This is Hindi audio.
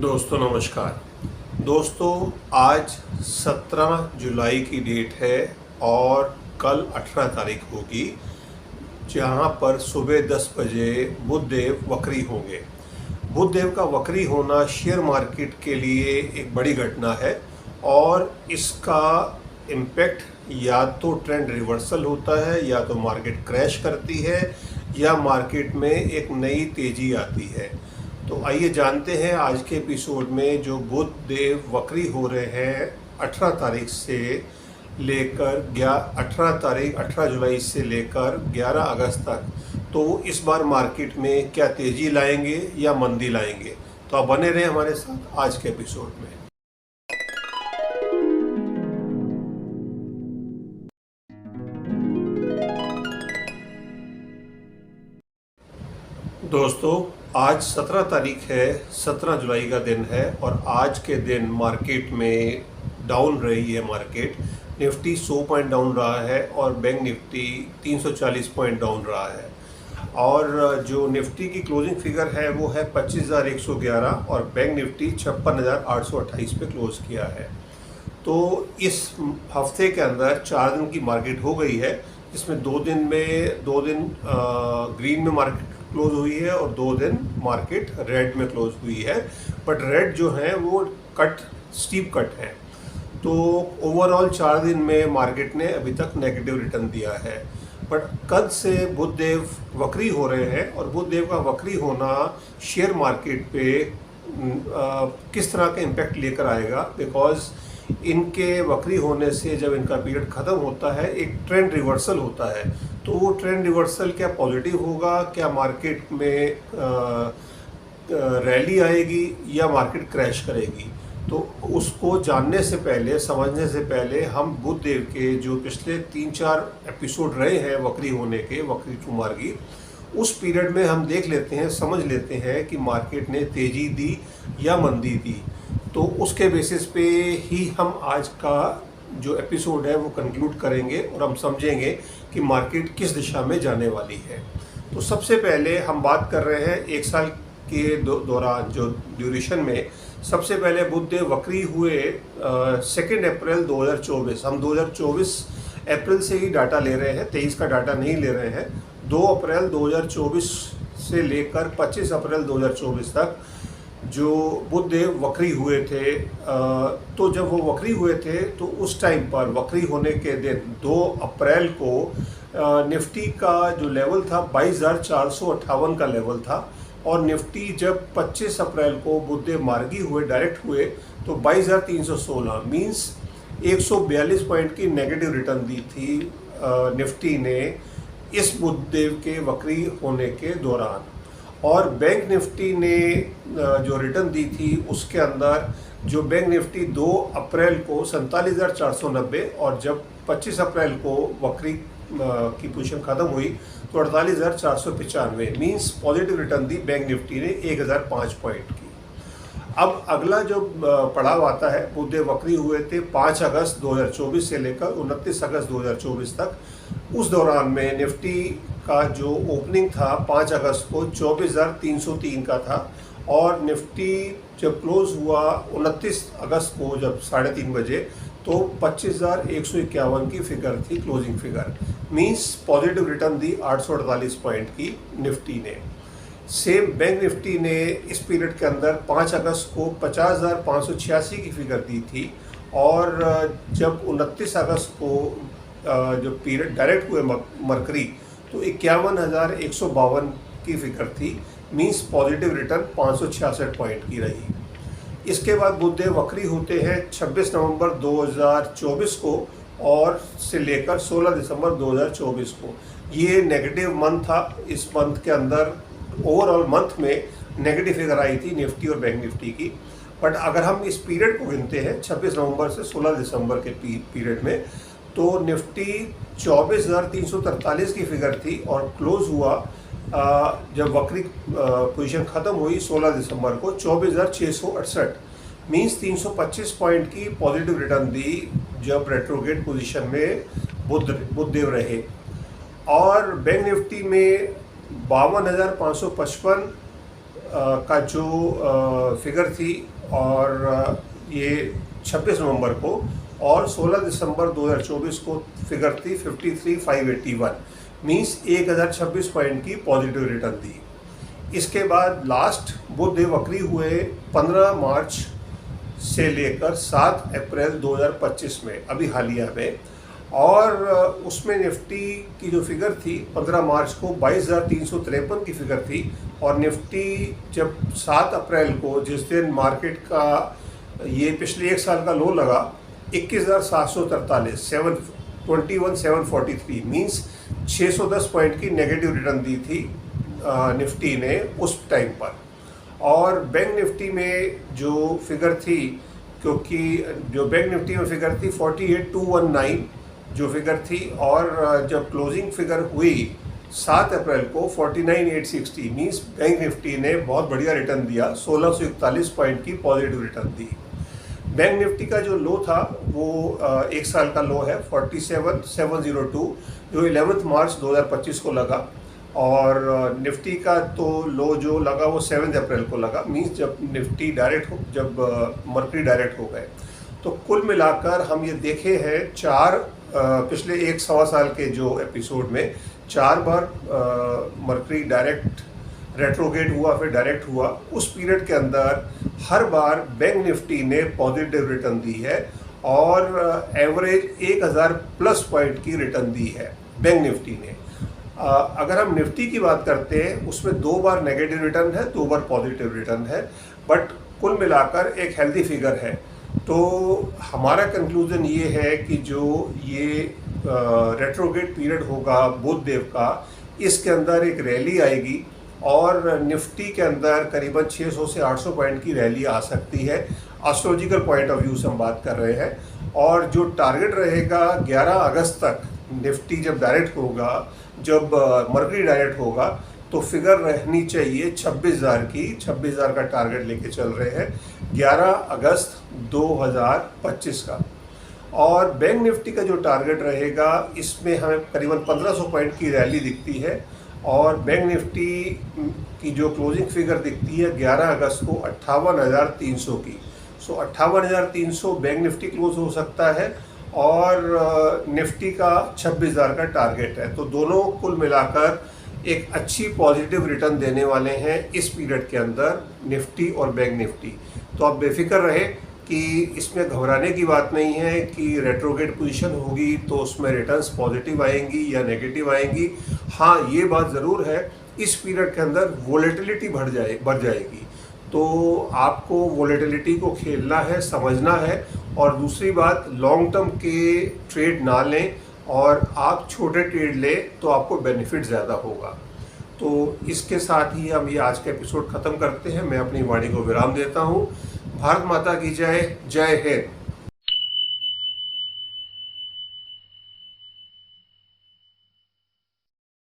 दोस्तों नमस्कार। दोस्तों आज 17 जुलाई की डेट है और कल 18 तारीख होगी, जहां पर सुबह 10 बजे बुधदेव वक्री होंगे। बुधदेव का वक्री होना शेयर मार्केट के लिए एक बड़ी घटना है और इसका इम्पैक्ट या तो ट्रेंड रिवर्सल होता है, या तो मार्केट क्रैश करती है, या मार्केट में एक नई तेज़ी आती है। तो आइए जानते हैं आज के एपिसोड में जो बुध देव वक्री हो रहे हैं 18 तारीख से लेकर 18 जुलाई से लेकर 11 अगस्त तक, तो इस बार मार्केट में क्या तेज़ी लाएंगे या मंदी लाएंगे। तो आप बने रहें हमारे साथ आज के एपिसोड में। दोस्तों आज 17 तारीख है, 17 जुलाई का दिन है और आज के दिन मार्केट में डाउन रही है। मार्केट निफ्टी 100 पॉइंट डाउन रहा है और बैंक निफ्टी 340 पॉइंट डाउन रहा है। और जो निफ्टी की क्लोजिंग फिगर है वो है 25,111 और बैंक निफ्टी 56,828 पे क्लोज किया है। तो इस हफ्ते के अंदर 4 दिन की मार्केट हो गई है, जिसमें 2 दिन ग्रीन में मार्केट क्लोज हुई है और 2 दिन मार्केट रेड में क्लोज हुई है। बट रेड जो है वो स्टीप कट है। तो ओवरऑल 4 दिन में मार्केट ने अभी तक नेगेटिव रिटर्न दिया है। बट कल से बुधदेव वक्री हो रहे हैं और बुधदेव का वक्री होना शेयर मार्केट पे किस तरह का इम्पैक्ट लेकर आएगा, बिकॉज इनके वक्री होने से जब इनका पीरियड ख़त्म होता है एक ट्रेंड रिवर्सल होता है। तो वो ट्रेंड रिवर्सल क्या पॉजिटिव होगा, क्या मार्केट में रैली आएगी या मार्केट क्रैश करेगी। तो उसको जानने से पहले, समझने से पहले हम बुधदेव के जो पिछले 3-4 एपिसोड रहे हैं वक्री होने के, वक्री टू मार्गी, उस पीरियड में हम देख लेते हैं, समझ लेते हैं कि मार्केट ने तेज़ी दी या मंदी दी। तो उसके बेसिस पे ही हम आज का जो एपिसोड है वो कंक्लूड करेंगे और हम समझेंगे कि मार्केट किस दिशा में जाने वाली है। तो सबसे पहले हम बात कर रहे हैं 1 साल के दौरान जो ड्यूरेशन में। सबसे पहले बुधदेव वक्री हुए 2 अप्रैल 2024। हम 2024 अप्रैल से ही डाटा ले रहे हैं, 23 का डाटा नहीं ले रहे हैं। 2 अप्रैल 2024 से लेकर 25 अप्रैल 2024 तक जो बुधदेव वक्री हुए थे, तो जब वो वक्री हुए थे तो उस टाइम पर वक्री होने के दिन 2 अप्रैल को निफ्टी का जो लेवल था 22,458 का लेवल था। और निफ्टी जब 25 अप्रैल को बुधदेव मार्गी हुए, डायरेक्ट हुए, तो 22,316 मीन्स 142 पॉइंट की नेगेटिव रिटर्न दी थी निफ्टी ने इस बुधदेव के वक्री होने के दौरान। और बैंक निफ्टी ने जो रिटर्न दी थी उसके अंदर जो बैंक निफ्टी 2 अप्रैल को 47,490 और जब 25 अप्रैल को वक्री की पोजीशन ख़त्म हुई तो 48,495 मीन्स पॉजिटिव रिटर्न दी बैंक निफ्टी ने 1,005 पॉइंट की। अब अगला जो पड़ाव आता है, बुधदेव वक्री हुए थे 5 अगस्त 2024 से लेकर 29 अगस्त 2024 तक। उस दौरान में निफ्टी का जो ओपनिंग था 5 अगस्त को 24,303 का था और निफ्टी जब क्लोज हुआ 29 अगस्त को जब 3:30 बजे तो 25,151 की फिगर थी closing figure. Means positive return दी 848 पॉइंट की निफ्टी ने। सेम बैंक निफ्टी ने इस पीरियड के अंदर 5 अगस्त को 50,586 की फिगर दी थी और जब 29 अगस्त को जो पीरियड डायरेक्ट हुए मरकरी तो 51,152 की फिगर थी। मीन्स पॉजिटिव रिटर्न 566 पॉइंट की रही। इसके बाद बुधदेव वक्री होते हैं 26 नवंबर 2024 को और से लेकर 16 दिसंबर 2024 को। ये नेगेटिव मंथ था। इस मंथ के अंदर ओवरऑल मंथ में नेगेटिव फिगर आई थी निफ्टी और बैंक निफ्टी की। बट अगर हम इस पीरियड को गिनते हैं 26 नवंबर से 16 दिसंबर के पीरियड में, तो निफ्टी 24,343 की फिगर थी और क्लोज हुआ जब वक्री पोजीशन ख़त्म हुई 16 दिसंबर को 24,668 मीन्स 325 पॉइंट की पॉजिटिव रिटर्न दी जब रेट्रोगेट पोजीशन में बुधदेव रहे। और बैंक निफ्टी में 52,555 का जो फिगर थी और ये 26 नवंबर को, और 16 दिसंबर 2024 को फिगर थी 53,581, मीन्स 1026 पॉइंट की पॉजिटिव रिटर्न दी। इसके बाद लास्ट बुध देव वक्री हुए 15 मार्च से लेकर 7 अप्रैल 2025 में, अभी हालिया में, और उसमें निफ्टी की जो फिगर थी 15 मार्च को 22,353 की फिगर थी, और निफ्टी जब 7 अप्रैल को, जिस दिन मार्केट का ये पिछले एक साल का लो लगा, 21,743, 21,743, मीन्स 610 पॉइंट की नेगेटिव रिटर्न दी थी निफ्टी ने उस टाइम पर। और बैंक निफ्टी में जो फिगर थी, क्योंकि जो बैंक निफ्टी में फिगर थी 48,219 जो फिगर थी, और जब क्लोजिंग फिगर हुई 7 अप्रैल को 49,860, मीन्स बैंक निफ्टी ने बहुत बढ़िया रिटर्न दिया, 1641 पॉइंट की पॉजिटिव रिटर्न दी। बैंक निफ्टी का जो लो था वो एक साल का लो है 47,702, जो 11 मार्च 2025 को लगा, और निफ्टी का तो लो जो लगा वो 7 अप्रैल को लगा, मीन्स जब निफ्टी डायरेक्ट हो, जब मर्करी डायरेक्ट हो गए। तो कुल मिलाकर हम ये देखे हैं पिछले एक सवा साल के जो एपिसोड में 4 बार मर्करी डायरेक्ट रेट्रोगेट हुआ, फिर डायरेक्ट हुआ। उस पीरियड के अंदर हर बार बैंक निफ्टी ने पॉजिटिव रिटर्न दी है, और एवरेज 1000 प्लस पॉइंट की रिटर्न दी है बैंक निफ्टी ने। अगर हम निफ्टी की बात करते हैं, उसमें 2 बार नेगेटिव रिटर्न है, 2 बार पॉजिटिव रिटर्न है, बट कुल मिलाकर एक हेल्दी फिगर है। तो हमारा कंक्लूजन ये है कि जो ये रेट्रोगेट पीरियड होगा बुध देव का, इसके अंदर एक रैली आएगी, और निफ्टी के अंदर करीबन 600 से 800 पॉइंट की रैली आ सकती है। एस्ट्रोलॉजिकल पॉइंट ऑफ व्यू से हम बात कर रहे हैं, और जो टारगेट रहेगा 11 अगस्त तक, निफ्टी जब डायरेक्ट होगा, जब मर्करी डायरेक्ट होगा, तो फिगर रहनी चाहिए 26,000 की। 26,000 का टारगेट लेके चल रहे हैं 11 अगस्त 2025 का। और बैंक निफ्टी का जो टारगेट रहेगा, इसमें हमें करीबन 1500 पॉइंट की रैली दिखती है, और बैंक निफ्टी की जो क्लोजिंग फिगर दिखती है 11 अगस्त को 58,300 की। सो 58,300 बैंक निफ्टी क्लोज हो सकता है, और निफ्टी का 26,000 का टारगेट है। तो दोनों कुल मिलाकर एक अच्छी पॉजिटिव रिटर्न देने वाले हैं इस पीरियड के अंदर, निफ्टी और बैंक निफ्टी। तो आप बेफिक्र रहे कि इसमें घबराने की बात नहीं है कि रेट्रोगेट पोजीशन होगी तो उसमें रिटर्न्स पॉजिटिव आएंगी या नेगेटिव आएंगी। हाँ, ये बात ज़रूर है, इस पीरियड के अंदर वोलेटिलिटी बढ़ जाएगी। तो आपको वोलेटिलिटी को खेलना है, समझना है, और दूसरी बात, लॉन्ग टर्म के ट्रेड ना लें, और आप छोटे ट्रेड लें तो आपको बेनिफिट ज़्यादा होगा। तो इसके साथ ही हम ये आज का एपिसोड ख़त्म करते हैं। मैं अपनी वाणी को विराम देता हूँ। भारत माता की जय। जय हिंद।